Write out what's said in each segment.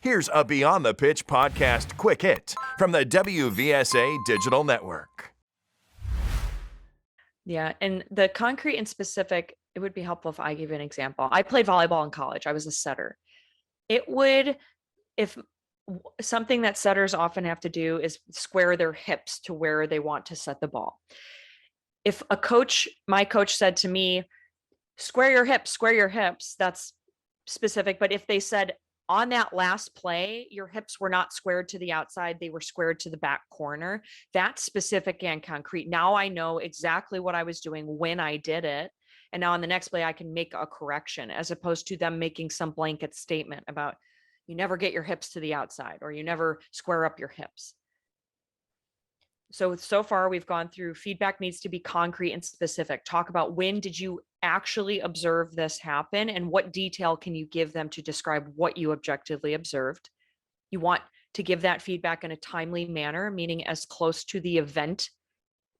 Here's a Beyond the Pitch podcast quick hit from the WVSA Digital Network. Yeah, and the concrete and specific, it would be helpful if I give you an example. I played volleyball in college. I was a setter. If something that setters often have to do is square their hips to where they want to set the ball. If my coach said to me, square your hips, that's specific. But if they said on that last play, your hips were not squared to the outside, they were squared to the back corner, that's specific and concrete. Now I know exactly what I was doing when I did it. And now on the next play, I can make a correction as opposed to them making some blanket statement about you never get your hips to the outside or you never square up your hips. So far we've gone through feedback needs to be concrete and specific. Talk about when did you actually observe this happen and what detail can you give them to describe what you objectively observed. You want to give that feedback in a timely manner, meaning as close to the event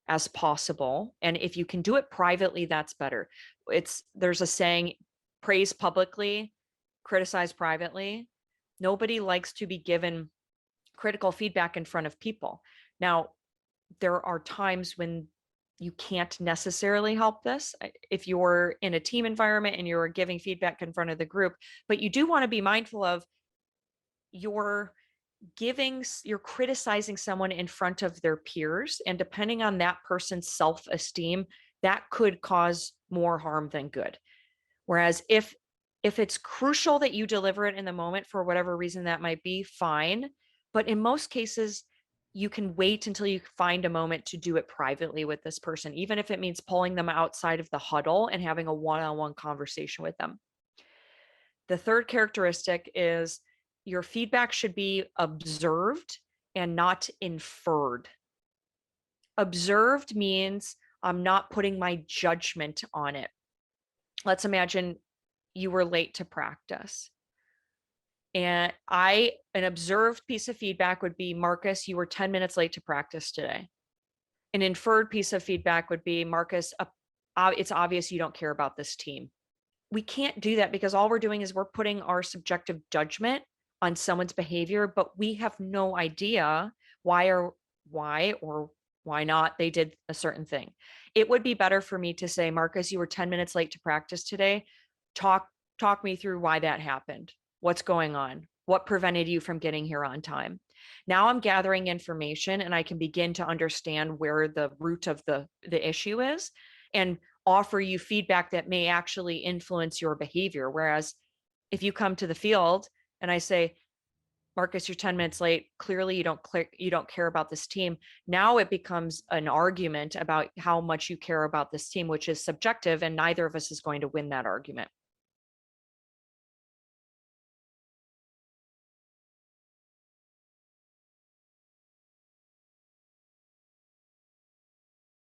as possible. And if you can do it privately, that's better. There's a saying, praise publicly, criticize privately. Nobody likes to be given critical feedback in front of people. Now, there are times when you can't necessarily help this if you're in a team environment and you're giving feedback in front of the group, but you do want to be mindful of you're criticizing someone in front of their peers, and depending on that person's self-esteem, that could cause more harm than good. Whereas if it's crucial that you deliver it in the moment for whatever reason that might be, fine. But in most cases, you can wait until you find a moment to do it privately with this person, even if it means pulling them outside of the huddle and having a one-on-one conversation with them. The third characteristic is your feedback should be observed and not inferred. Observed means I'm not putting my judgment on it. Let's imagine you were late to practice. And an observed piece of feedback would be, Marcus, you were 10 minutes late to practice today. An inferred piece of feedback would be, Marcus, it's obvious you don't care about this team. We can't do that because all we're doing is we're putting our subjective judgment on someone's behavior, but we have no idea why or why not they did a certain thing. It would be better for me to say, Marcus, you were 10 minutes late to practice today. Talk me through why that happened. What's going on? What prevented you from getting here on time? Now I'm gathering information and I can begin to understand where the root of the issue is and offer you feedback that may actually influence your behavior. Whereas if you come to the field and I say, Marcus, you're 10 minutes late. Clearly you don't care about this team. Now it becomes an argument about how much you care about this team, which is subjective, and neither of us is going to win that argument.